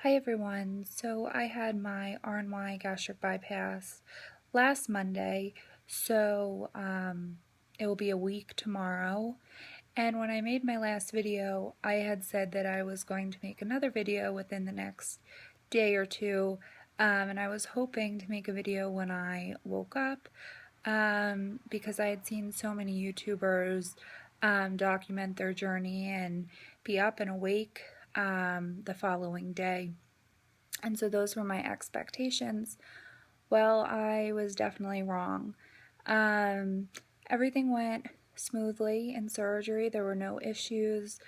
Hi everyone. So I had my RNY gastric bypass last Monday, so it will be a week tomorrow. And when I made my last video, I had said that I was going to make another video within the next day or two, and I was hoping to make a video when I woke up, because I had seen so many YouTubers document their journey and be up and awake the following day. And so those were my expectations. Well, I was definitely wrong. Everything went smoothly in surgery. There were no issues.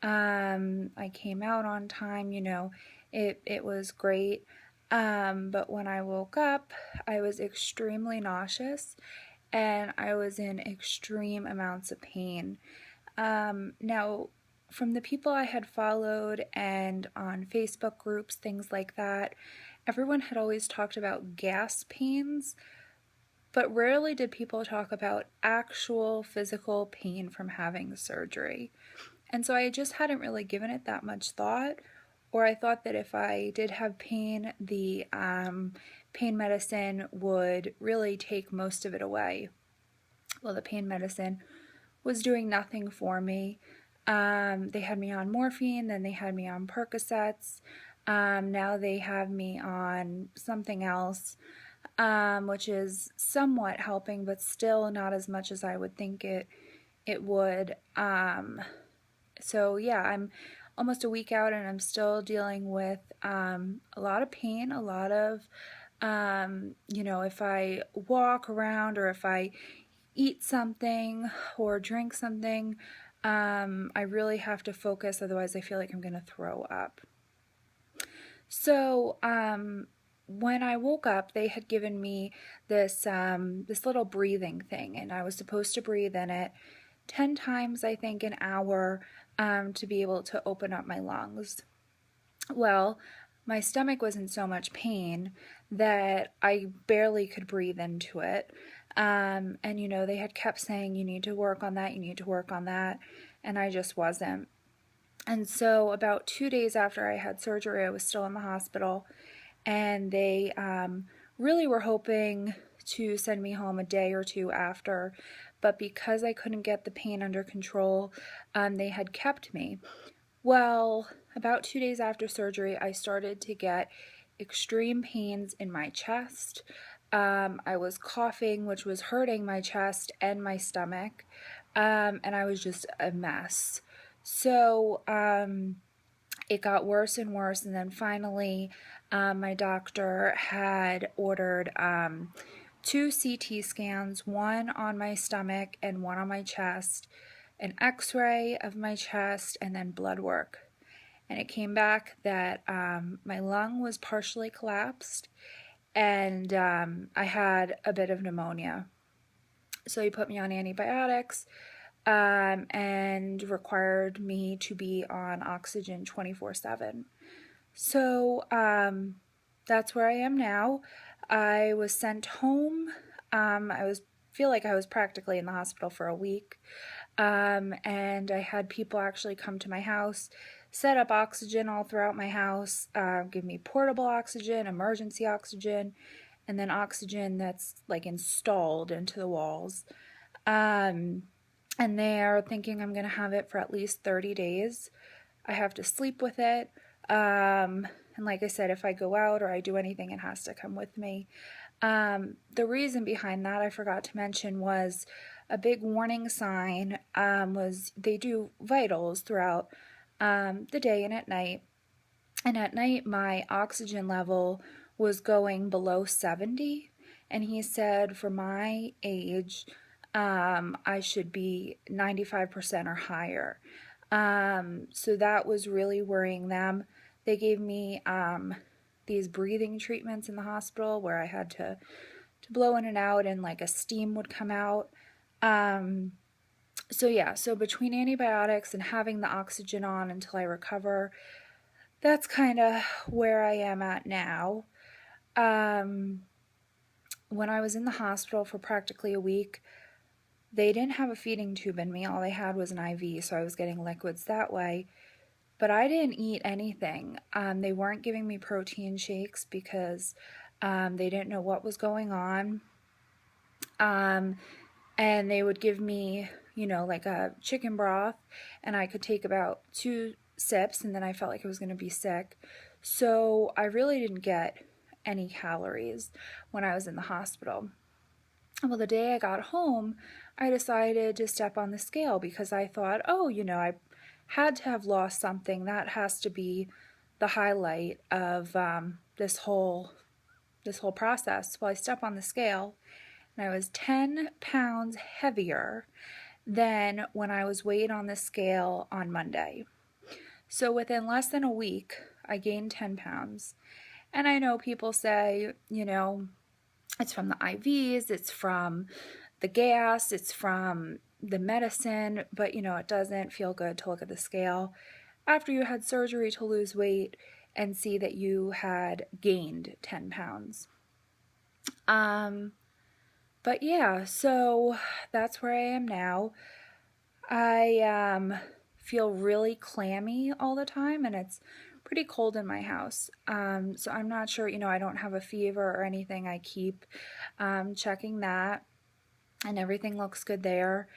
I came out on time, it was great. But when I woke up, I was extremely nauseous and I was in extreme amounts of pain. Now, from the people I had followed and on Facebook groups, things like that, everyone had always talked about gas pains, but rarely did people talk about actual physical pain from having surgery. And so I just hadn't really given it that much thought, or I thought that if I did have pain, the pain medicine would really take most of it away. Well, the pain medicine was doing nothing for me. They had me on morphine, then they had me on Percocets. Now they have me on something else, which is somewhat helping, but still not as much as I would think it would. So yeah, I'm almost a week out and I'm still dealing with a lot of pain, a lot of, if I walk around or if I eat something or drink something, I really have to focus, otherwise I feel like I'm going to throw up. So when I woke up, they had given me this little breathing thing, and I was supposed to breathe in it 10 times, I think, an hour, to be able to open up my lungs. Well, my stomach was in so much pain that I barely could breathe into it. And they had kept saying, you need to work on that, you need to work on that, and I just wasn't. And so about 2 days after I had surgery, I was still in the hospital, and they really were hoping to send me home a day or two after, but because I couldn't get the pain under control, they had kept me. Well, about 2 days after surgery, I started to get extreme pains in my chest. I was coughing, which was hurting my chest and my stomach, and I was just a mess. So it got worse and worse, and then finally my doctor had ordered 2 CT scans, one on my stomach and one on my chest, an x-ray of my chest, and then blood work. And it came back that my lung was partially collapsed and I had a bit of pneumonia. So he put me on antibiotics and required me to be on oxygen 24/7. So that's where I am now. I was sent home. Feel like I was practically in the hospital for a week. And I had people actually come to my house, set up oxygen all throughout my house, give me portable oxygen, emergency oxygen, and then oxygen that's like installed into the walls. And they're thinking I'm going to have it for at least 30 days. I have to sleep with it. And like I said, if I go out or I do anything, it has to come with me. The reason behind that, I forgot to mention, was a big warning sign was they do vitals throughout the day and at night. And at night, my oxygen level was going below 70. And he said for my age, I should be 95% or higher. So that was really worrying them. They gave me these breathing treatments in the hospital where I had to blow in and out, and like a steam would come out. So between antibiotics and having the oxygen on until I recover, that's kind of where I am at now. When I was in the hospital for practically a week, they didn't have a feeding tube in me. All they had was an IV, so I was getting liquids that way. but I didn't eat anything. They weren't giving me protein shakes because they didn't know what was going on. Um, and they would give me, like a chicken broth, and I could take about 2 sips, and then I felt like I was going to be sick. So I really didn't get any calories when I was in the hospital. Well, the day I got home, I decided to step on the scale because I thought, oh, I had to have lost something. That has to be the highlight of this whole process. Well, I step on the scale, and I was 10 pounds heavier than when I was weighed on the scale on Monday. So within less than a week, I gained 10 pounds. And I know people say, it's from the IVs, it's from the gas, it's from the medicine, but it doesn't feel good to look at the scale after you had surgery to lose weight and see that you had gained 10 pounds. But yeah, so that's where I am now. I feel really clammy all the time, and it's pretty cold in my house. So I'm not sure, I don't have a fever or anything. I keep checking that, and everything looks good there.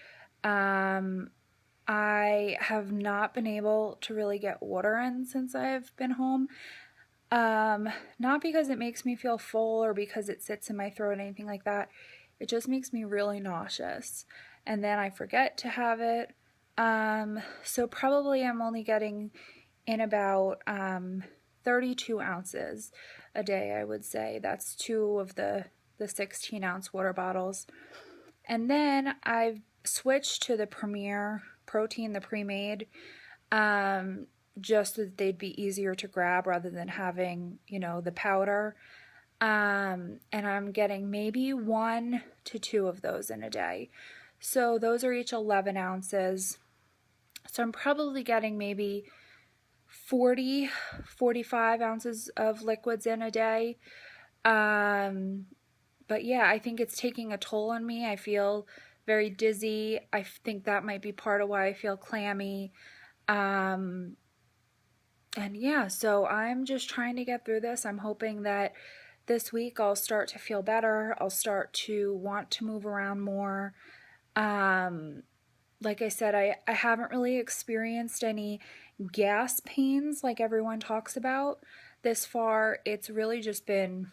I have not been able to really get water in since I've been home. Not because it makes me feel full or because it sits in my throat or anything like that. It just makes me really nauseous. And then I forget to have it. So probably I'm only getting in about 32 ounces a day, I would say. That's 2 of the 16-ounce water bottles. And then I've switched to the Premier protein, the pre-made, just so that they'd be easier to grab rather than having, the powder. And I'm getting maybe 1 to 2 of those in a day. So those are each 11 ounces. So I'm probably getting maybe 40, 45 ounces of liquids in a day. But yeah, I think it's taking a toll on me. I feel very dizzy. I think that might be part of why I feel clammy. And yeah, so I'm just trying to get through this. I'm hoping that this week I'll start to feel better. I'll start to want to move around more. Like I said, I haven't really experienced any gas pains like everyone talks about this far. It's really just been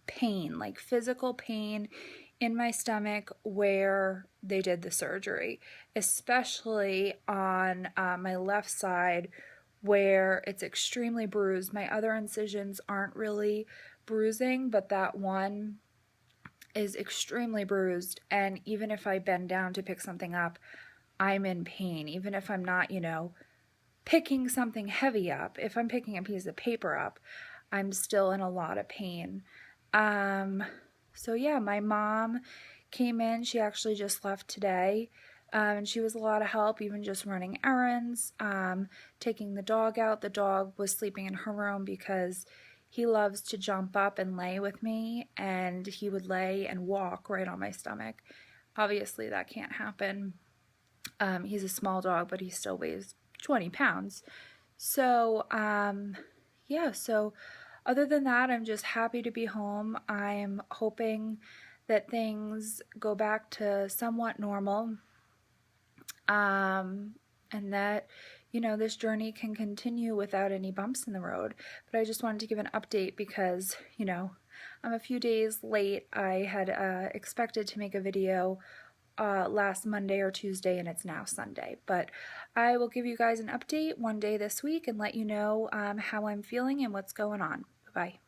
pain, like physical pain in my stomach where they did the surgery, especially on my left side where it's extremely bruised. My other incisions aren't really bruising, but that one is extremely bruised, and even if I bend down to pick something up, I'm in pain. Even if I'm not, picking something heavy up, if I'm picking a piece of paper up, I'm still in a lot of pain. So yeah, my mom came in. She actually just left today. And she was a lot of help, even just running errands, taking the dog out. The dog was sleeping in her room because he loves to jump up and lay with me, and he would lay and walk right on my stomach. Obviously, that can't happen. He's a small dog, but he still weighs 20 pounds. So, yeah, so other than that, I'm just happy to be home. I'm hoping that things go back to somewhat normal, and that this journey can continue without any bumps in the road. But I just wanted to give an update because, I'm a few days late. I had expected to make a video last Monday or Tuesday, and it's now Sunday. But I will give you guys an update one day this week and let you know how I'm feeling and what's going on. Bye-bye.